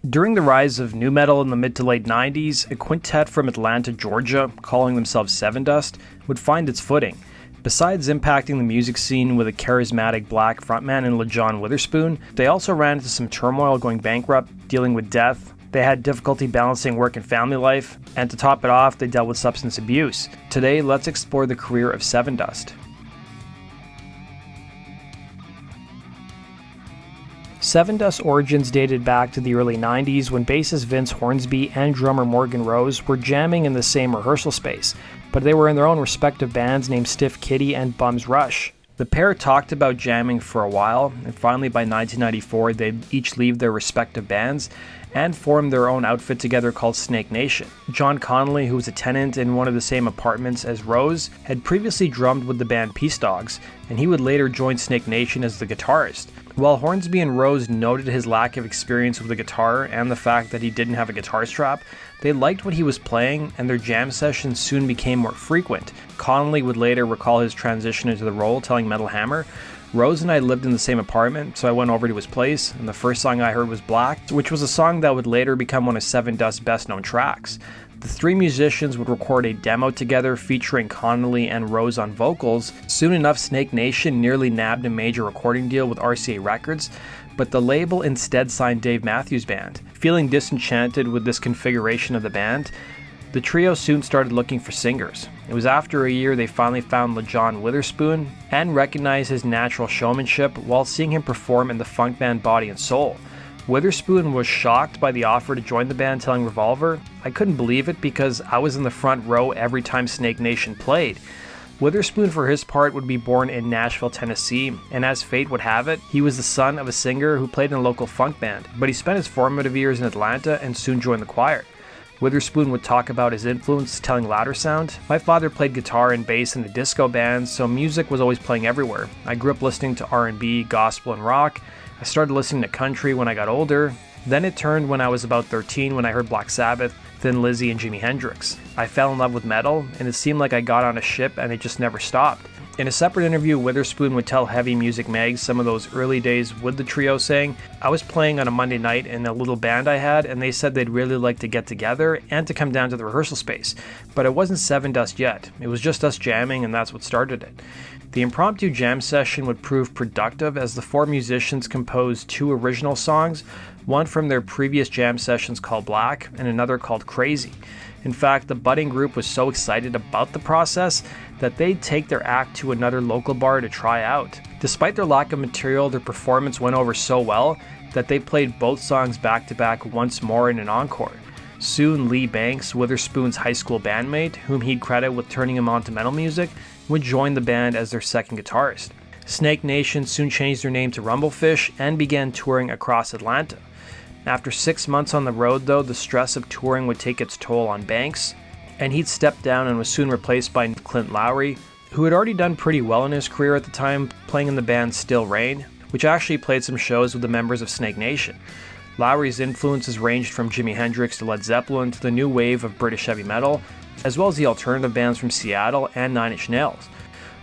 During the rise of nu metal in the mid to late 90s, a quintet from Atlanta, Georgia, calling themselves Sevendust, would find its footing. Besides impacting the music scene with a charismatic black frontman in LaJohn Witherspoon, they also ran into some turmoil, going bankrupt, dealing with death. They had difficulty balancing work and family life, and to top it off, they dealt with substance abuse. Today, let's explore the career of Sevendust. Sevendust's origins dated back to the early 90s when bassist Vince Hornsby and drummer Morgan Rose were jamming in the same rehearsal space, but they were in their own respective bands named Stiff Kitty and Bums Rush. The pair talked about jamming for a while, and finally by 1994 they'd each leave their respective bands and form their own outfit together called Snake Nation. John Connolly, who was a tenant in one of the same apartments as Rose, had previously drummed with the band Peace Dogs, and he would later join Snake Nation as the guitarist. While Hornsby and Rose noted his lack of experience with the guitar and the fact that he didn't have a guitar strap, they liked what he was playing, and their jam sessions soon became more frequent. Connolly would later recall his transition into the role, telling Metal Hammer, "Rose and I lived in the same apartment, so I went over to his place, and the first song I heard was Black, which was a song that would later become one of Sevendust's best-known tracks." The three musicians would record a demo together featuring Connolly and Rose on vocals. Soon enough, Snake Nation nearly nabbed a major recording deal with RCA Records, but the label instead signed Dave Matthews Band. Feeling disenchanted with this configuration of the band, the trio soon started looking for singers. It was after a year they finally found LaJohn Witherspoon and recognized his natural showmanship while seeing him perform in the funk band Body and Soul. Witherspoon was shocked by the offer to join the band, telling Revolver, "I couldn't believe it because I was in the front row every time Snake Nation played." Witherspoon, for his part, would be born in Nashville, Tennessee, and as fate would have it, he was the son of a singer who played in a local funk band, but he spent his formative years in Atlanta and soon joined the choir. Witherspoon would talk about his influence, telling Louder Sound, "My father played guitar and bass in a disco band, so music was always playing everywhere. I grew up listening to R&B, gospel, and rock. I started listening to country when I got older. Then it turned when I was about 13 when I heard Black Sabbath, Thin Lizzy, and Jimi Hendrix. I fell in love with metal, and it seemed like I got on a ship and it just never stopped." In a separate interview, Witherspoon would tell Heavy Music Mag some of those early days with the trio, saying, "I was playing on a Monday night in a little band I had, and they said they'd really like to get together and to come down to the rehearsal space. But it wasn't Sevendust yet. It was just us jamming, and that's what started it." The impromptu jam session would prove productive as the four musicians composed two original songs, one from their previous jam sessions called Black and another called Crazy. In fact, the budding group was so excited about the process that they'd take their act to another local bar to try out. Despite their lack of material, their performance went over so well that they played both songs back to back once more in an encore. Soon, Lee Banks, Witherspoon's high school bandmate, whom he'd credit with turning him on to metal music, would join the band as their second guitarist. Snake Nation soon changed their name to Rumblefish and began touring across Atlanta. After 6 months on the road, though, the stress of touring would take its toll on Banks, and he'd step down and was soon replaced by Clint Lowry, who had already done pretty well in his career at the time, playing in the band Still Rain, which actually played some shows with the members of Snake Nation. Lowry's influences ranged from Jimi Hendrix to Led Zeppelin to the new wave of British heavy metal, as well as the alternative bands from Seattle and Nine Inch Nails.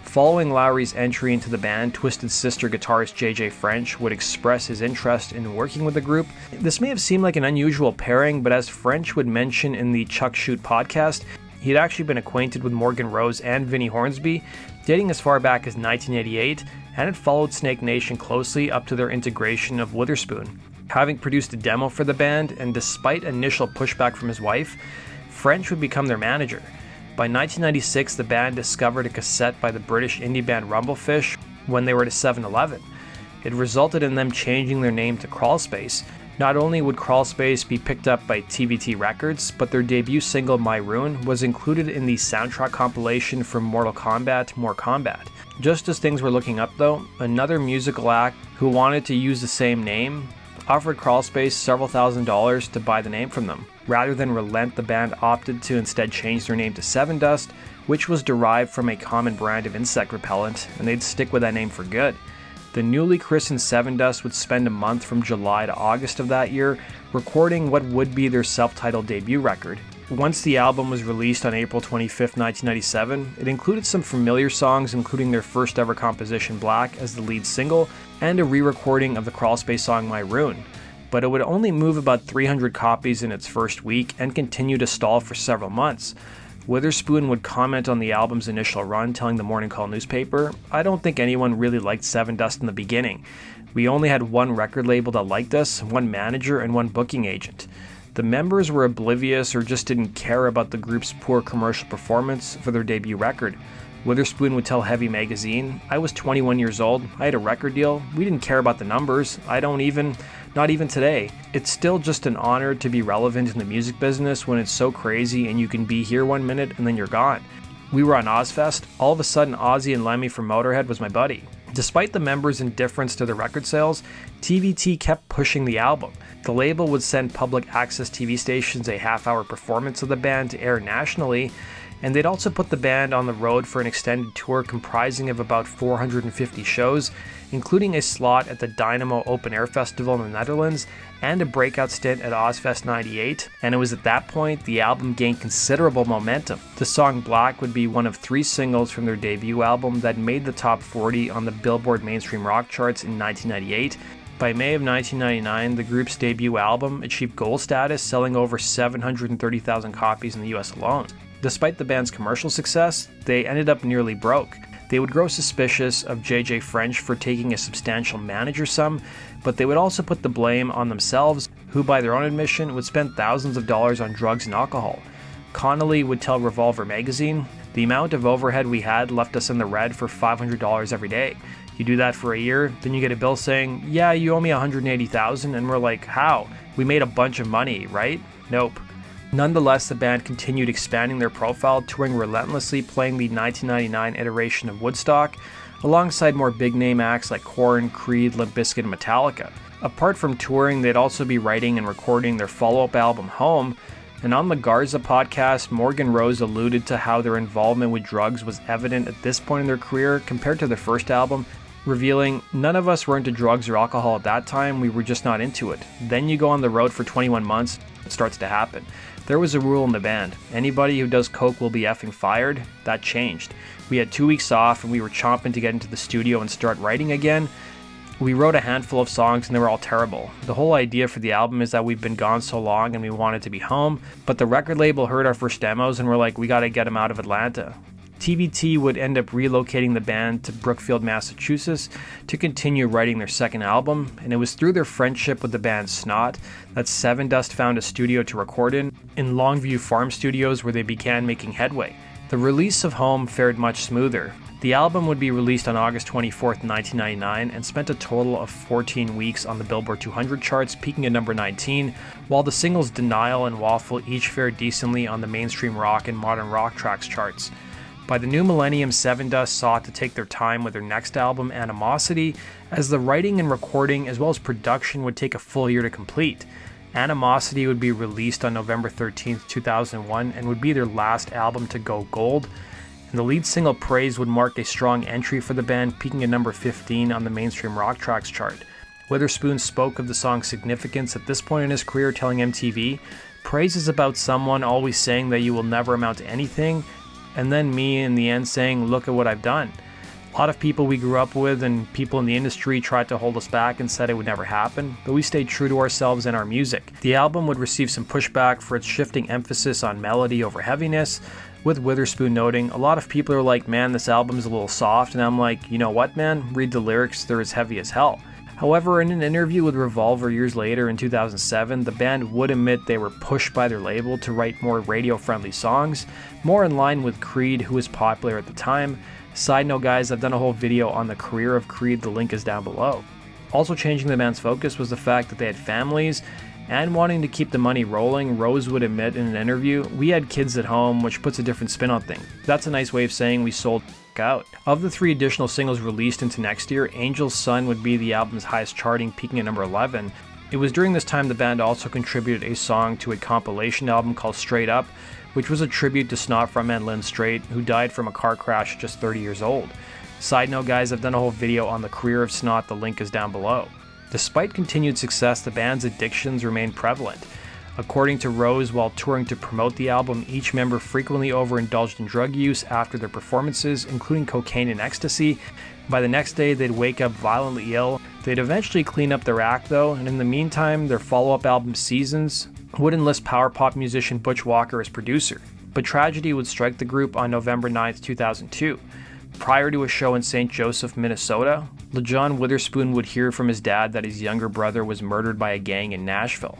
Following Lowry's entry into the band, Twisted Sister guitarist JJ French would express his interest in working with the group. This may have seemed like an unusual pairing, but as French would mention in the Chuck Shoot podcast, he'd actually been acquainted with Morgan Rose and Vinnie Hornsby, dating as far back as 1988, and had followed Snake Nation closely up to their integration of Witherspoon. Having produced a demo for the band, and despite initial pushback from his wife, French would become their manager. By 1996, the band discovered a cassette by the British indie band Rumblefish when they were at a 7-Eleven. It resulted in them changing their name to Crawlspace. Not only would Crawlspace be picked up by TVT Records, but their debut single My Rune was included in the soundtrack compilation from Mortal Kombat More Combat. Just as things were looking up though, another musical act who wanted to use the same name offered Crawlspace several $1,000s to buy the name from them. Rather than relent, the band opted to instead change their name to Sevendust, which was derived from a common brand of insect repellent, and they'd stick with that name for good. The newly christened Sevendust would spend a month from July to August of that year recording what would be their self-titled debut record. Once the album was released on April 25, 1997, it included some familiar songs, including their first ever composition Black as the lead single, and a re-recording of the Crawlspace song My Rune. but it would only move about 300 copies in its first week and continue to stall for several months. Witherspoon would comment on the album's initial run, telling the Morning Call newspaper, "I don't think anyone really liked Sevendust in the beginning. We only had one record label that liked us, one manager, and one booking agent. The members were oblivious or just didn't care about the group's poor commercial performance for their debut record." Witherspoon would tell Heavy Magazine, "I was 21 years old, I had a record deal, we didn't care about the numbers, not even today. It's still just an honor to be relevant in the music business when it's so crazy and you can be here 1 minute and then you're gone. We were on Ozfest, all of a sudden Ozzy and Lemmy from Motorhead was my buddy." Despite the members' indifference to the record sales, TVT kept pushing the album. The label would send public access TV stations a half-hour performance of the band to air nationally, and they'd also put the band on the road for an extended tour comprising of about 450 shows, including a slot at the Dynamo Open Air Festival in the Netherlands and a breakout stint at Ozfest 98, and it was at that point the album gained considerable momentum. The song Black would be one of 3 singles from their debut album that made the top 40 on the Billboard mainstream rock charts in 1998. By May of 1999, the group's debut album achieved gold status, selling over 730,000 copies in the US alone. Despite the band's commercial success, they ended up nearly broke. They would grow suspicious of JJ French for taking a substantial manager sum, but they would also put the blame on themselves, who by their own admission would spend thousands of dollars on drugs and alcohol. Connolly would tell Revolver magazine, "The amount of overhead we had left us in the red for $500 every day. You do that for a year, then you get a bill saying, 'Yeah, you owe me $180,000, and we're like, "How? We made a bunch of money, right?" Nope. Nonetheless, the band continued expanding their profile, touring relentlessly, playing the 1999 iteration of Woodstock, alongside more big-name acts like Korn, Creed, Limp Bizkit, and Metallica. Apart from touring, they'd also be writing and recording their follow-up album, Home, and on the Garza podcast, Morgan Rose alluded to how their involvement with drugs was evident at this point in their career compared to their first album, revealing, "None of us were into drugs or alcohol at that time, we were just not into it. Then you go on the road for 21 months, it starts to happen. There was a rule in the band. Anybody who does coke will be effing fired. That changed. We had 2 weeks off and we were chomping to get into the studio and start writing again. We wrote a handful of songs and they were all terrible. The whole idea for the album is that we've been gone so long and we wanted to be home, but the record label heard our first demos and we're like, we gotta get them out of Atlanta." TVT would end up relocating the band to Brookfield, Massachusetts to continue writing their second album, and it was through their friendship with the band Snot that Sevendust found a studio to record in Longview Farm Studios, where they began making headway. The release of Home fared much smoother. The album would be released on August 24th, 1999, and spent a total of 14 weeks on the Billboard 200 charts, peaking at number 19, while the singles Denial and Waffle each fared decently on the mainstream rock and modern rock tracks charts. By the new millennium, Sevendust sought to take their time with their next album, Animosity, as the writing and recording as well as production would take a full year to complete. Animosity would be released on November 13th, 2001, and would be their last album to go gold. And the lead single Praise would mark a strong entry for the band, peaking at number 15 on the mainstream rock tracks chart. Witherspoon spoke of the song's significance at this point in his career, telling MTV, "Praise is about someone always saying that you will never amount to anything, and then me in the end saying, 'Look at what I've done.' A lot of people we grew up with and people in the industry tried to hold us back and said it would never happen, but we stayed true to ourselves and our music." The album would receive some pushback for its shifting emphasis on melody over heaviness, with Witherspoon noting, "A lot of people are like, man, this album's a little soft," and I'm like, you know what, man, read the lyrics, they're as heavy as hell. However, in an interview with Revolver years later in 2007, the band would admit they were pushed by their label to write more radio-friendly songs, more in line with Creed, who was popular at the time. Side note, guys, I've done a whole video on the career of Creed, the link is down below. Also changing the band's focus was the fact that they had families, and wanting to keep the money rolling. Rose would admit in an interview, "We had kids at home, which puts a different spin on things. That's a nice way of saying we sold out." Of the 3 additional singles released into next year, Angel's Son would be the album's highest charting, peaking at number 11. It was during this time the band also contributed a song to a compilation album called Straight Up, which was a tribute to Snot frontman Lynn Straight, who died from a car crash at just 30 years old. Side note, guys, I've done a whole video on the career of Snot, the link is down below. Despite continued success, the band's addictions remained prevalent. According to Rose, while touring to promote the album, each member frequently overindulged in drug use after their performances, including cocaine and ecstasy. By the next day, they'd wake up violently ill, They'd eventually clean up their act though, and in the meantime, their follow-up album Seasons would enlist power pop musician Butch Walker as producer. But tragedy would strike the group on November 9th, 2002. Prior to a show in St. Joseph, Minnesota, LaJohn Witherspoon would hear from his dad that his younger brother was murdered by a gang in Nashville.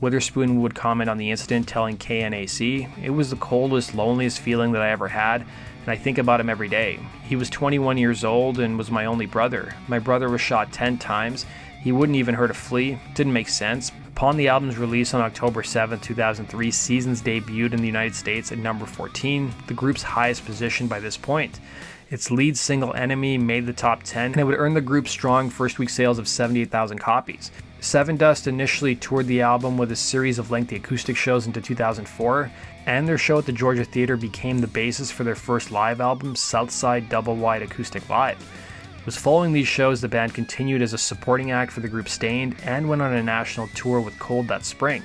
Witherspoon would comment on the incident, telling KNAC, "It was the coldest, loneliest feeling that I ever had, and I think about him every day. He was 21 years old and was my only brother. My brother was shot 10 times. He wouldn't even hurt a flea. Didn't make sense." Upon the album's release on October 7, 2003, Seasons debuted in the United States at number 14, the group's highest position by this point. Its lead single, Enemy, made the top 10, and it would earn the group strong first-week sales of 78,000 copies. Sevendust initially toured the album with a series of lengthy acoustic shows into 2004, and their show at the Georgia Theatre became the basis for their first live album, Southside Double Wide Acoustic Live. It was following these shows the band continued as a supporting act for the group Stained and went on a national tour with Cold that spring.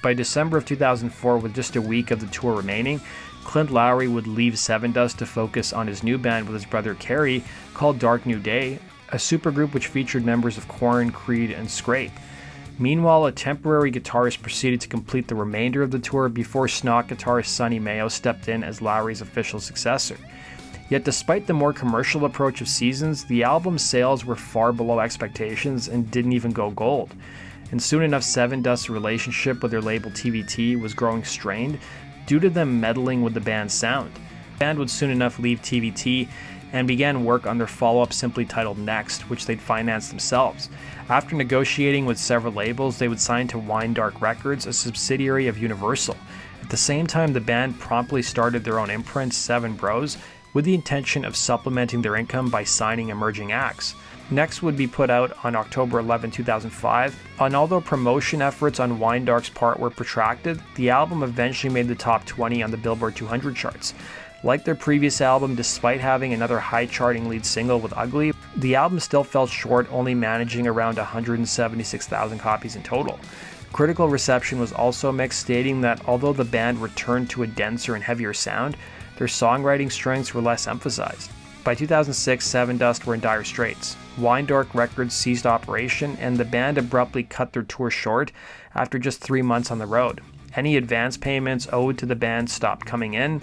By December of 2004, with just a week of the tour remaining, Clint Lowry would leave Sevendust to focus on his new band with his brother Kerry called Dark New Day, a supergroup which featured members of Korn, Creed, and Scrape. Meanwhile, a temporary guitarist proceeded to complete the remainder of the tour before Snot guitarist Sonny Mayo stepped in as Lowry's official successor. Yet despite the more commercial approach of Seasons, the album's sales were far below expectations and didn't even go gold. And soon enough, Sevendust's relationship with their label TVT was growing strained due to them meddling with the band's sound. The band would soon enough leave TVT and began work on their follow-up simply titled Next, which they'd finance themselves. After negotiating with several labels, they would sign to Wine Dark Records, a subsidiary of Universal. At the same time, the band promptly started their own imprint, Seven Bros, with the intention of supplementing their income by signing emerging acts. Next would be put out on October 11, 2005, and although promotion efforts on Wine Dark's part were protracted, the album eventually made the top 20 on the Billboard 200 charts. Like their previous album, despite having another high-charting lead single with Ugly, the album still fell short, only managing around 176,000 copies in total. Critical reception was also mixed, stating that although the band returned to a denser and heavier sound, their songwriting strengths were less emphasized. By 2006, Sevendust were in dire straits. Wine Dark Records ceased operation, and the band abruptly cut their tour short after just 3 months on the road. Any advance payments owed to the band stopped coming in,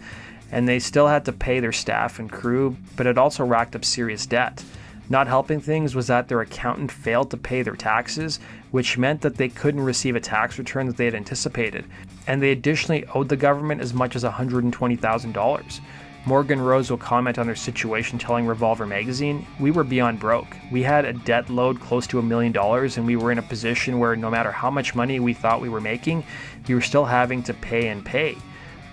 and they still had to pay their staff and crew, but it also racked up serious debt. Not helping things was that their accountant failed to pay their taxes, which meant that they couldn't receive a tax return that they had anticipated, and they additionally owed the government as much as $120,000. Morgan Rose will comment on their situation, telling Revolver magazine, "We were beyond broke. We had a debt load close to $1 million, and we were in a position where no matter how much money we thought we were making, we were still having to pay and pay."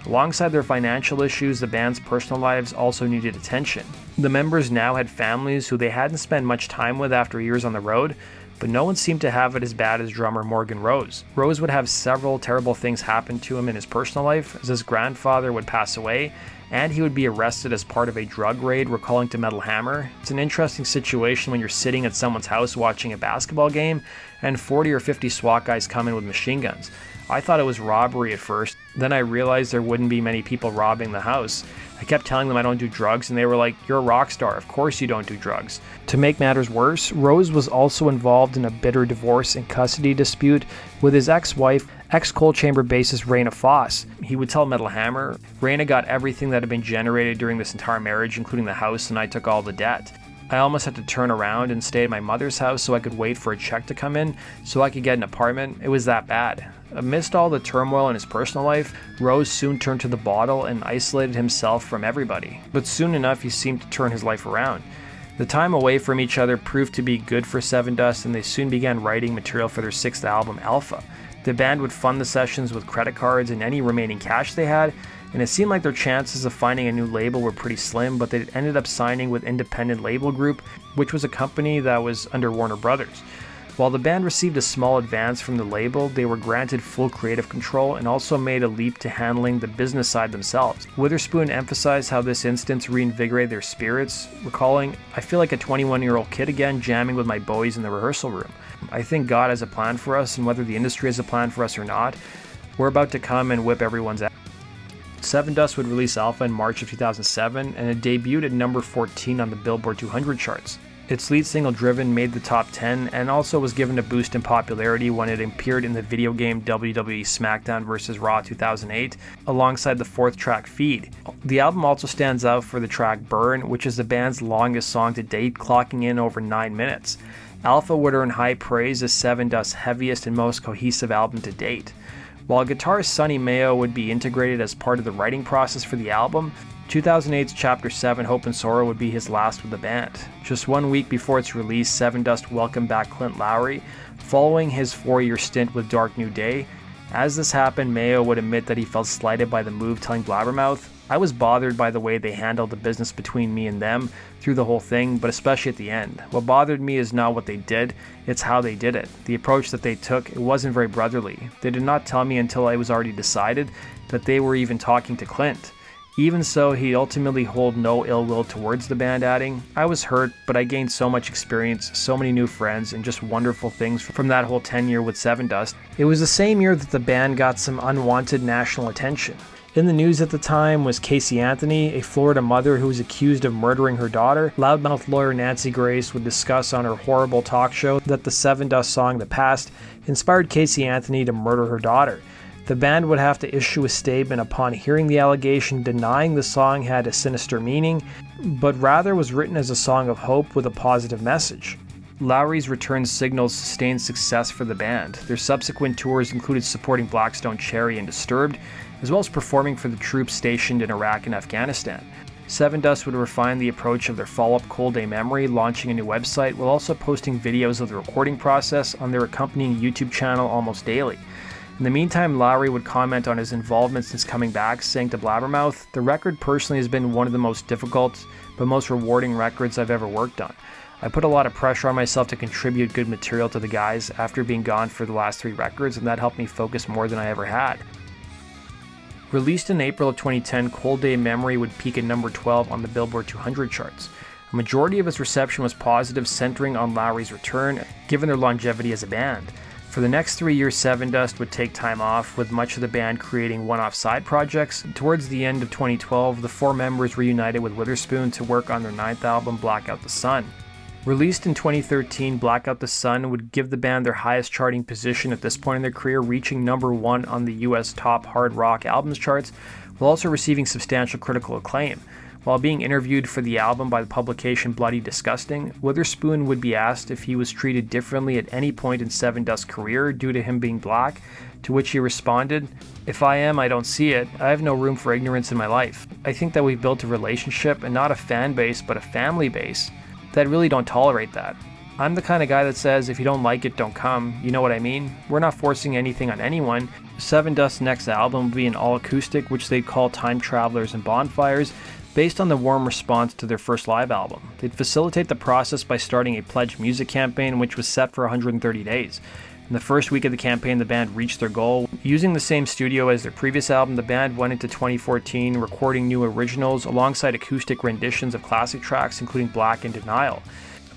Alongside their financial issues, the band's personal lives also needed attention. The members now had families who they hadn't spent much time with after years on the road, but no one seemed to have it as bad as drummer Morgan Rose. Rose would have several terrible things happen to him in his personal life, as his grandfather would pass away, and he would be arrested as part of a drug raid, recalling to Metal Hammer. "It's an interesting situation when you're sitting at someone's house watching a basketball game, and 40 or 50 SWAT guys come in with machine guns. I thought it was robbery at first, then I realized there wouldn't be many people robbing the house. I kept telling them I don't do drugs, and they were like, 'You're a rock star, of course you don't do drugs.'" To make matters worse, Rose was also involved in a bitter divorce and custody dispute with his ex-wife, ex-Cold Chamber bassist Raina Foss. He would tell Metal Hammer, "Raina got everything that had been generated during this entire marriage, including the house, and I took all the debt. I almost had to turn around and stay at my mother's house so I could wait for a check to come in so I could get an apartment. It was that bad." Amidst all the turmoil in his personal life, Rose soon turned to the bottle and isolated himself from everybody. But soon enough, he seemed to turn his life around. The time away from each other proved to be good for Sevendust, and they soon began writing material for their 6th album, Alpha. The band would fund the sessions with credit cards and any remaining cash they had, and it seemed like their chances of finding a new label were pretty slim, but they ended up signing with Independent Label Group, which was a company that was under Warner Brothers. While the band received a small advance from the label, they were granted full creative control and also made a leap to handling the business side themselves. Witherspoon emphasized how this instance reinvigorated their spirits, recalling, "I feel like a 21-year-old kid again, jamming with my boys in the rehearsal room. I think God has a plan for us, and whether the industry has a plan for us or not, we're about to come and whip everyone's ass." Sevendust would release Alpha in March of 2007, and it debuted at number 14 on the Billboard 200 charts. Its lead single Driven made the top 10 and also was given a boost in popularity when it appeared in the video game WWE SmackDown vs. Raw 2008 alongside the 4th track Feed. The album also stands out for the track Burn, which is the band's longest song to date, clocking in over 9 minutes. Alpha would earn high praise as Sevendust's heaviest and most cohesive album to date. While guitarist Sonny Mayo would be integrated as part of the writing process for the album, 2008's Chapter 7 Hope and Sorrow would be his last with the band. Just 1 week before its release, Sevendust welcomed back Clint Lowry, following his 4-year stint with Dark New Day. As this happened, Mayo would admit that he felt slighted by the move, telling Blabbermouth, "I was bothered by the way they handled the business between me and them through the whole thing, but especially at the end. What bothered me is not what they did, it's how they did it. The approach that they took, it wasn't very brotherly. They did not tell me until I was already decided that they were even talking to Clint. Even so, he ultimately held no ill will towards the band," adding, "I was hurt, but I gained so much experience, so many new friends, and just wonderful things from that whole tenure with Sevendust." It was the same year that the band got some unwanted national attention. In the news at the time was Casey Anthony, a Florida mother who was accused of murdering her daughter. Loudmouth lawyer Nancy Grace would discuss on her horrible talk show that the Sevendust song The Past inspired Casey Anthony to murder her daughter. The band would have to issue a statement upon hearing the allegation, denying the song had a sinister meaning, but rather was written as a song of hope with a positive message. Lowry's return signals sustained success for the band. Their subsequent tours included supporting Blackstone Cherry and Disturbed, as well as performing for the troops stationed in Iraq and Afghanistan. Sevendust would refine the approach of their follow-up Cold Day Memory, launching a new website while also posting videos of the recording process on their accompanying YouTube channel almost daily. In the meantime, Lowry would comment on his involvement since coming back, saying to Blabbermouth, "The record personally has been one of the most difficult but most rewarding records I've ever worked on. I put a lot of pressure on myself to contribute good material to the guys after being gone for the last 3 records, and that helped me focus more than I ever had." Released in April of 2010, Cold Day Memory would peak at number 12 on the Billboard 200 charts. A majority of its reception was positive, centering on Lowry's return, given their longevity as a band. For the next 3 years, Sevendust would take time off, with much of the band creating one-off side projects. Towards the end of 2012, the 4 members reunited with Witherspoon to work on their 9th album, Blackout the Sun. Released in 2013, Blackout the Sun would give the band their highest charting position at this point in their career, reaching number 1 on the US top hard rock albums charts, while also receiving substantial critical acclaim. While being interviewed for the album by the publication Bloody Disgusting, Witherspoon would be asked if he was treated differently at any point in Sevendust's career due to him being black, to which he responded, "If I am, I don't see it. I have no room for ignorance in my life. I think that we've built a relationship, and not a fan base, but a family base, that really don't tolerate that. I'm the kind of guy that says, if you don't like it, don't come. You know what I mean? We're not forcing anything on anyone." Sevendust's next album would be an all-acoustic, which they'd call Time Travelers and Bonfires, based on the warm response to their first live album. They'd facilitate the process by starting a pledge music campaign, which was set for 130 days. In the first week of the campaign, the band reached their goal. Using the same studio as their previous album, the band went into 2014 recording new originals alongside acoustic renditions of classic tracks, including Black and Denial.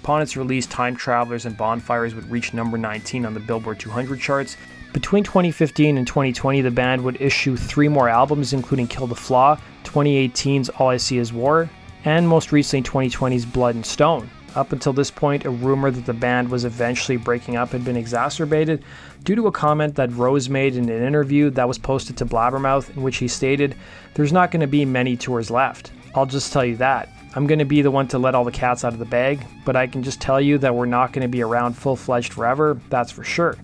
Upon its release, Time Travelers and Bonfires would reach number 19 on the Billboard 200 charts. Between 2015 and 2020, the band would issue 3 more albums, including Kill the Flaw, 2018's All I See Is War, and most recently 2020's Blood and Stone. Up until this point, a rumor that the band was eventually breaking up had been exacerbated due to a comment that Rose made in an interview that was posted to Blabbermouth, in which he stated, "There's not going to be many tours left. I'll just tell you that. I'm going to be the one to let all the cats out of the bag, but I can just tell you that we're not going to be around full-fledged forever, that's for sure."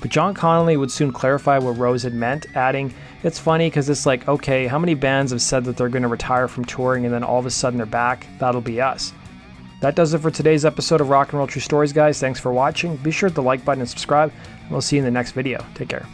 But John Connolly would soon clarify what Rose had meant, adding, "It's funny because it's like, okay, how many bands have said that they're going to retire from touring and then all of a sudden they're back? That'll be us." That does it for today's episode of Rock and Roll True Stories, guys. Thanks for watching. Be sure to like button and subscribe, and we'll see you in the next video. Take care.